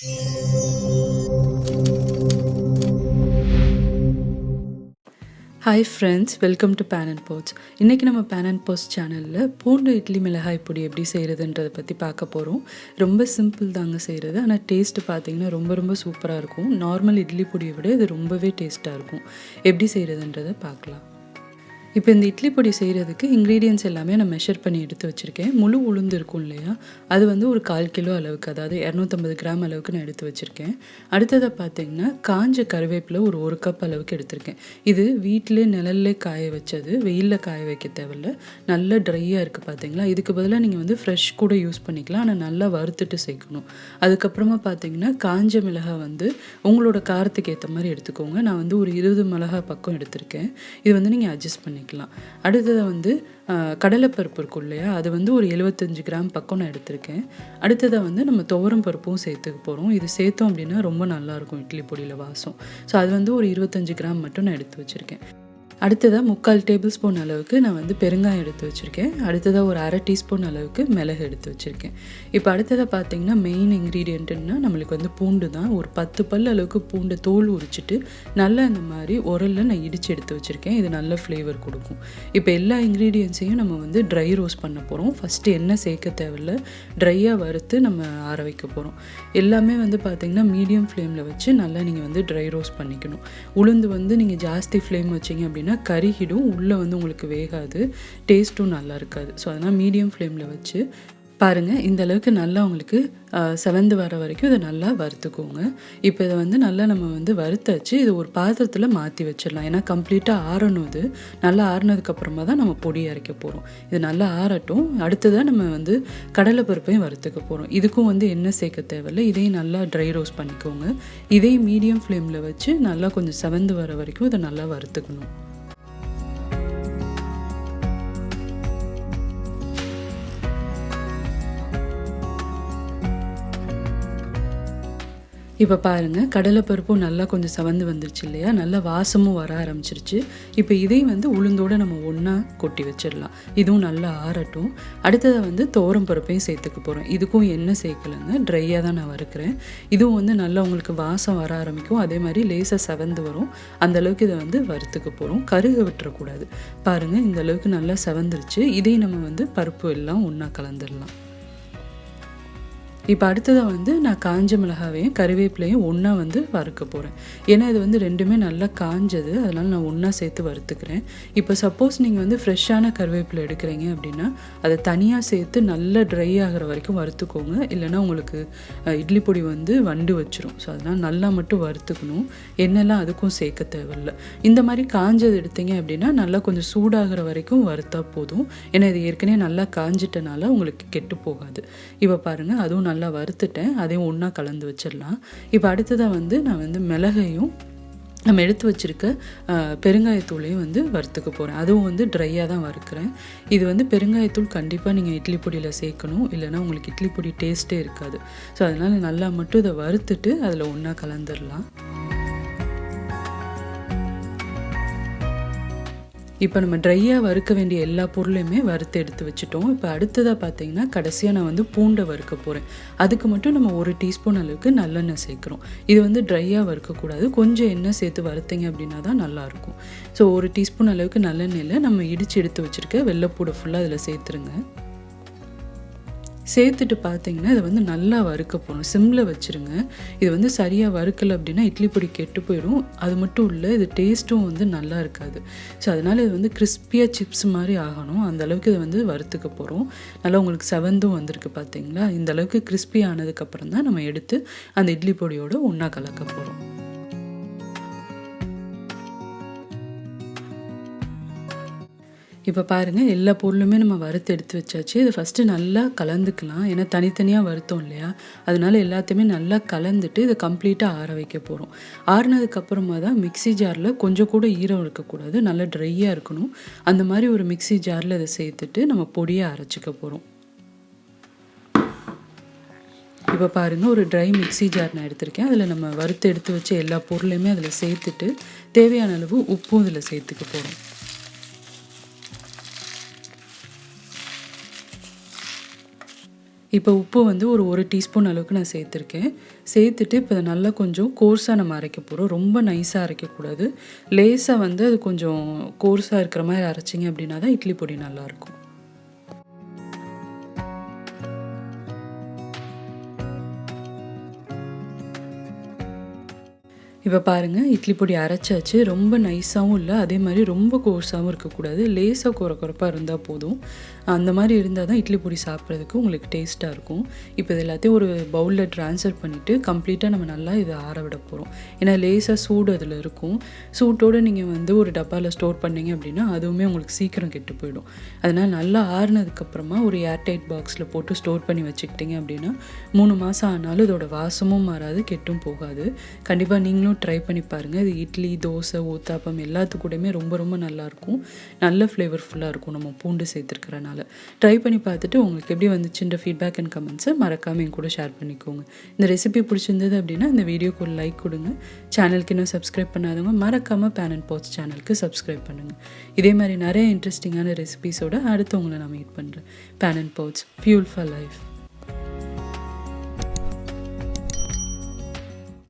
Hi friends, welcome to panandpots. இன்றைக்கி நம்ம panandpots சேனலில் பூண்டு இட்லி மிளகாய் பொடி எப்படி செய்கிறதுன்றதை பற்றி பார்க்க போகிறோம். ரொம்ப சிம்பிள் தாங்க செய்கிறது, ஆனால் டேஸ்ட்டு பார்த்திங்கன்னா ரொம்ப ரொம்ப சூப்பராக இருக்கும். நார்மல் இட்லி பொடியை விட இது ரொம்பவே டேஸ்ட்டாக இருக்கும். எப்படி செய்கிறதுன்றதை பார்க்கலாம். இப்போ இந்த இட்லி பொடி செய்கிறதுக்கு இன்க்ரீடியன்ட்ஸ் எல்லாமே நான் மெஷர் பண்ணி எடுத்து வச்சுருக்கேன். முழு உளுந்து இருக்கும் இல்லையா, அது வந்து ஒரு 1/4 கிலோ அளவுக்கு, அதாவது 250 கிராம் அளவுக்கு நான் எடுத்து வச்சுருக்கேன். அடுத்ததை பார்த்திங்கன்னா காஞ்ச கருவேப்பிலை ஒரு கப் அளவுக்கு எடுத்திருக்கேன். இது வீட்டிலே நிழல்லே காய வச்சது, வெயிலில் காய வைக்க தேவையில்ல. நல்லா ட்ரையாக இருக்குது பார்த்திங்களா. இதுக்கு பதிலாக நீங்கள் வந்து ஃப்ரெஷ் கூட யூஸ் பண்ணிக்கலாம், ஆனால் நல்லா வறுத்துட்டு சேர்க்கணும். அதுக்கப்புறமா பார்த்திங்கன்னா காஞ்ச மிளகாய் வந்து உங்களோட காரத்துக்கு ஏற்ற மாதிரி எடுத்துக்கோங்க. நான் வந்து ஒரு 20 மிளகாய் பக்கம் எடுத்திருக்கேன். இது வந்து நீங்கள் அட்ஜஸ்ட் பண்ணி. அடுத்ததை வந்து கடலைப்பருப்பு இருக்கும் இல்லையா, அது வந்து ஒரு 75 கிராம் பக்கம் நான் எடுத்திருக்கேன். அடுத்ததை வந்து நம்ம துவரம் பருப்பும் சேர்த்துக்க போகிறோம். இது சேர்த்தோம் அப்படின்னா ரொம்ப நல்லாயிருக்கும் இட்லி பொடியில் வாசம். ஸோ அது வந்து ஒரு 25 கிராம் மட்டும் நான் எடுத்து வச்சுருக்கேன். அடுத்ததாக 3/4 டேபிள் ஸ்பூன் அளவுக்கு நான் வந்து பெருங்காயம் எடுத்து வச்சுருக்கேன். அடுத்ததாக ஒரு 1/2 டீஸ்பூன் அளவுக்கு மிளகு எடுத்து வச்சுருக்கேன். இப்போ அடுத்ததாக பார்த்திங்கன்னா மெயின் இன்க்ரீடியண்ட்டுன்னா நம்மளுக்கு வந்து பூண்டு தான். ஒரு 10 பல் அளவுக்கு பூண்டை தோல் உரிச்சிட்டு நல்லா இந்த மாதிரி உரலில் நான் இடித்து எடுத்து வச்சுருக்கேன். இது நல்ல ஃப்ளேவர் கொடுக்கும். இப்போ எல்லா இன்க்ரீடியன்ஸையும் நம்ம வந்து ட்ரை ரோஸ்ட் பண்ண போகிறோம். ஃபஸ்ட்டு எண்ணெய் சேர்க்க தேவையில்லை, ட்ரையாக வறுத்து நம்ம ஆற வைக்க போகிறோம். எல்லாமே வந்து பார்த்திங்கன்னா மீடியம் ஃப்ளேமில் வச்சு நல்லா நீங்கள் வந்து ட்ரை ரோஸ்ட் பண்ணிக்கணும். உளுந்து வந்து நீங்கள் ஜாஸ்தி ஃப்ளேம் வச்சிங்க அப்படின்னா கருகிடும், உள்ளே வந்து உங்களுக்கு வேகாது, டேஸ்ட்டும் நல்லா இருக்காது. ஸோ அதனால் மீடியம் ஃப்ளேமில் வச்சு பாருங்கள். இந்த அளவுக்கு நல்லா உங்களுக்கு செவந்து வர வரைக்கும் இதை நல்லா வறுத்துக்கோங்க. இப்போ இதை வந்து நல்லா நம்ம வந்து வறுத்தாச்சு. இது ஒரு பாத்திரத்தில் மாற்றி வச்சிடலாம். ஏன்னா கம்ப்ளீட்டாக ஆறணும். இது நல்லா ஆறினதுக்கப்புறமா தான் நம்ம பொடி அரைக்க போகிறோம். இது நல்லா ஆறட்டும். அடுத்ததாக நம்ம வந்து கடலைப்பருப்பையும் வறுத்துக்க போகிறோம். இதுக்கும் வந்து எண்ணெய் சேர்க்க தேவையில்லை. இதையும் நல்லா ட்ரை ரோஸ்ட் பண்ணிக்கோங்க. இதையும் மீடியம் ஃப்ளேமில் வச்சு நல்லா கொஞ்சம் செவந்து வர வரைக்கும் இதை நல்லா வறுத்துக்கணும். இப்போ பாருங்கள், கடலைப்பருப்பும் நல்லா கொஞ்சம் செவந்து வந்துருச்சு இல்லையா, நல்லா வாசமும் வர ஆரம்பிச்சிருச்சு. இப்போ இதையும் வந்து உளுந்தோடு நம்ம ஒன்றா கொட்டி வச்சிடலாம். இதுவும் நல்லா ஆறட்டும். அடுத்ததை வந்து துவரம் பருப்பையும் சேர்த்துக்க போகிறோம். இதுக்கும் எண்ணெய் சேர்க்கலைங்க, ட்ரையாக தான் நான் வறுக்கிறேன். இதுவும் வந்து நல்லா உங்களுக்கு வாசம் வர ஆரம்பிக்கும். அதே மாதிரி லேசாக செவந்து வரும். அந்தளவுக்கு இதை வந்து வறுத்துக்க போகிறோம். கருக விட்டுறக்கூடாது. பாருங்கள், இந்த அளவுக்கு நல்லா செவந்துருச்சு. இதையும் நம்ம வந்து பருப்பு எல்லாம் ஒன்றா கலந்துடலாம். இப்போ அடுத்ததாக வந்து நான் காஞ்ச மிளகாவையும் கருவேப்பிலையும் ஒன்றா வந்து வறுக்க போகிறேன். ஏன்னா இது வந்து ரெண்டுமே நல்லா காஞ்சது, அதனால் நான் ஒன்றா சேர்த்து வறுத்துக்கிறேன். இப்போ சப்போஸ் நீங்கள் வந்து ஃப்ரெஷ்ஷான கருவேப்பிலை எடுக்கிறீங்க அப்படின்னா அதை தனியாக சேர்த்து நல்லா ட்ரை ஆகிற வரைக்கும் வறுத்துக்கோங்க. இல்லைனா உங்களுக்கு இட்லி பொடி வந்து வண்டு வச்சிரும். ஸோ அதனால் நல்லா மட்டும் வறுத்துக்கணும். எண்ணெய்லாம் அதுக்கும் சேர்க்க தேவையில்லை. இந்த மாதிரி காஞ்சது எடுத்தீங்க அப்படின்னா நல்லா கொஞ்சம் சூடாகிற வரைக்கும் வறுத்தா போதும். ஏன்னா இது ஏற்கனவே நல்லா காஞ்சிட்டனால உங்களுக்கு கெட்டு போகாது. இப்போ பாருங்கள், அதுவும் நல்லா வறுத்துட்டேன். அதையும் ஒன்றா கலந்து வச்சிடலாம். இப்போ அடுத்ததாக வந்து நான் வந்து மிளகையும் நம்ம எடுத்து வச்சுருக்க பெருங்காயத்தூளையும் வந்து வறுத்துக்க போகிறேன். அதுவும் வந்து ட்ரையாக தான் வறுக்கிறேன். இது வந்து பெருங்காயத்தூள் கண்டிப்பாக நீங்கள் இட்லி பொடியில் சேர்க்கணும், இல்லைனா உங்களுக்கு இட்லி பொடி டேஸ்ட்டே இருக்காது. ஸோ அதனால் நல்லா மட்டும் இதை வறுத்துட்டு அதில் ஒன்றா கலந்துடலாம். இப்போ நம்ம ட்ரையாக வறுக்க வேண்டிய எல்லா பொருளையுமே வறுத்து எடுத்து வச்சுட்டோம். இப்போ அடுத்ததாக பார்த்தீங்கன்னா கடைசியாக நான் வந்து பூண்டை வறுக்க போகிறேன். அதுக்கு மட்டும் நம்ம 1 டீஸ்பூன் அளவுக்கு நல்லெண்ணெய் சேர்க்குறோம். இது வந்து ட்ரையாக வறுக்கக்கூடாது, கொஞ்சம் எண்ணெய் சேர்த்து வறுத்தீங்க அப்படின்னா தான் நல்லாயிருக்கும். ஸோ 1 டீஸ்பூன் அளவுக்கு நல்லெண்ணெயில் நம்ம இடித்து எடுத்து வச்சுருக்க வெள்ளைப்பூடை ஃபுல்லாக அதில் சேர்த்துருங்க. சேர்த்துட்டு பார்த்தீங்கன்னா இதை வந்து நல்லா வறுக்க போகணும். சிம்மில் வச்சுருங்க. இது வந்து சரியாக வறுக்கலை அப்படின்னா இட்லி பொடி கெட்டு போயிடும். அது மட்டும் இல்லை, இது டேஸ்ட்டும் வந்து நல்லா இருக்காது. ஸோ அதனால் இது வந்து கிறிஸ்பியாக சிப்ஸ் மாதிரி ஆகணும். அந்தளவுக்கு இதை வந்து வறுத்துக்க போகிறோம். நல்லா உங்களுக்கு செவந்தும் வந்திருக்கு பார்த்தீங்களா. இந்த அளவுக்கு கிறிஸ்பி ஆனதுக்கப்புறம் தான் நம்ம எடுத்து அந்த இட்லி பொடியோடு ஒன்றா கலக்க போகிறோம். இப்போ பாருங்கள், எல்லா பொருளுமே நம்ம வறுத்து எடுத்து வச்சாச்சு. இதை ஃபஸ்ட்டு நல்லா கலந்துக்கலாம். ஏன்னா தனித்தனியாக வறுத்தோம் இல்லையா, அதனால எல்லாத்தையுமே நல்லா கலந்துட்டு இதை கம்ப்ளீட்டாக ஆற வைக்க போகிறோம். ஆறினதுக்கப்புறமா தான் மிக்ஸி ஜாரில் கொஞ்சம் கூட ஈரம் இருக்கக்கூடாது, நல்லா ட்ரையாக இருக்கணும். அந்த மாதிரி ஒரு மிக்ஸி ஜாரில் இதை சேர்த்துட்டு நம்ம பொடியை அரைச்சிக்க போகிறோம். இப்போ பாருங்கள், ஒரு ட்ரை மிக்ஸி ஜார் நான் எடுத்திருக்கேன். அதில் நம்ம வறுத்து எடுத்து வச்ச எல்லா பொருளையுமே அதில் சேர்த்துட்டு தேவையான அளவு உப்பும் இதில் சேர்த்துக்க போகிறோம். இப்போ உப்பு வந்து ஒரு டீஸ்பூன் அளவுக்கு நான் சேர்த்துருக்கேன். சேர்த்துட்டு இப்போ இதை நல்லா கொஞ்சம் கோர்ஸாக நம்ம அரைக்க போகிறோம். ரொம்ப நைஸாக அரைக்கக்கூடாது. லேசாக வந்து அது கொஞ்சம் கோர்ஸாக இருக்கிற மாதிரி அரைச்சிங்க அப்படின்னா தான் இட்லி பொடி நல்லாயிருக்கும். இப்போ பாருங்கள், இட்லி பொடி அரைச்சாச்சு. ரொம்ப நைஸாகவும் இல்லை, அதே மாதிரி ரொம்ப கோர்ஸாகவும் இருக்கக்கூடாது. லேசாக கொரப்பாக இருந்தால் போதும். அந்த மாதிரி இருந்தால் தான் இட்லி பொடி சாப்பிட்றதுக்கு உங்களுக்கு டேஸ்ட்டாக இருக்கும். இப்போ இது எல்லாத்தையும் ஒரு பவுலில் ட்ரான்ஸ்ஃபர் பண்ணிவிட்டு கம்ப்ளீட்டாக நம்ம நல்லா இதை ஆற விட போகிறோம். ஏன்னா லேசாக சூடு அதில் இருக்கும். சூட்டோடு நீங்கள் வந்து ஒரு டப்பாவில் ஸ்டோர் பண்ணிங்க அப்படின்னா அதுவுமே உங்களுக்கு சீக்கிரம் கெட்டு போயிடும். அதனால் நல்லா ஆறுனதுக்கப்புறமா ஒரு ஏர்டைட் பாக்ஸில் போட்டு ஸ்டோர் பண்ணி வச்சுக்கிட்டிங்க அப்படின்னா 3 மாதம் ஆனாலும் இதோட வாசமும் மாறாது, கெட்டும் போகாது. கண்டிப்பாக நீங்களும் ட்ரை பண்ணி பாருங்கள். இது இட்லி, தோசை, ஊத்தாப்பம் எல்லாத்துக்கூடயுமே ரொம்ப ரொம்ப நல்லாயிருக்கும். நல்ல ஃப்ளேவர்ஃபுல்லாக இருக்கும் நம்ம பூண்டு சேர்த்துருக்கறனால. ட்ரை பண்ணி பார்த்துட்டு உங்களுக்கு எப்படி வந்துச்சுன்ற ஃபீட்பேக் அண்ட் கமெண்ட்ஸை மறக்காமல் என் கூட ஷேர் பண்ணிக்கோங்க. இந்த ரெசிபி பிடிச்சிருந்தது அப்படின்னா இந்த வீடியோக்கு ஒரு லைக் கொடுங்க. சேனலுக்கு இன்னும் சப்ஸ்கிரைப் பண்ணாதவங்க மறக்காமல் பேன் அண்ட் பாட்ஸ் சேனலுக்கு சப்ஸ்கிரைப் பண்ணுங்கள். இதே மாதிரி நிறைய இன்ட்ரெஸ்டிங்கான ரெசிபிஸோட அடுத்து உங்களை நான் மீட் பண்ணுறேன். Pan and pots, fuel for life.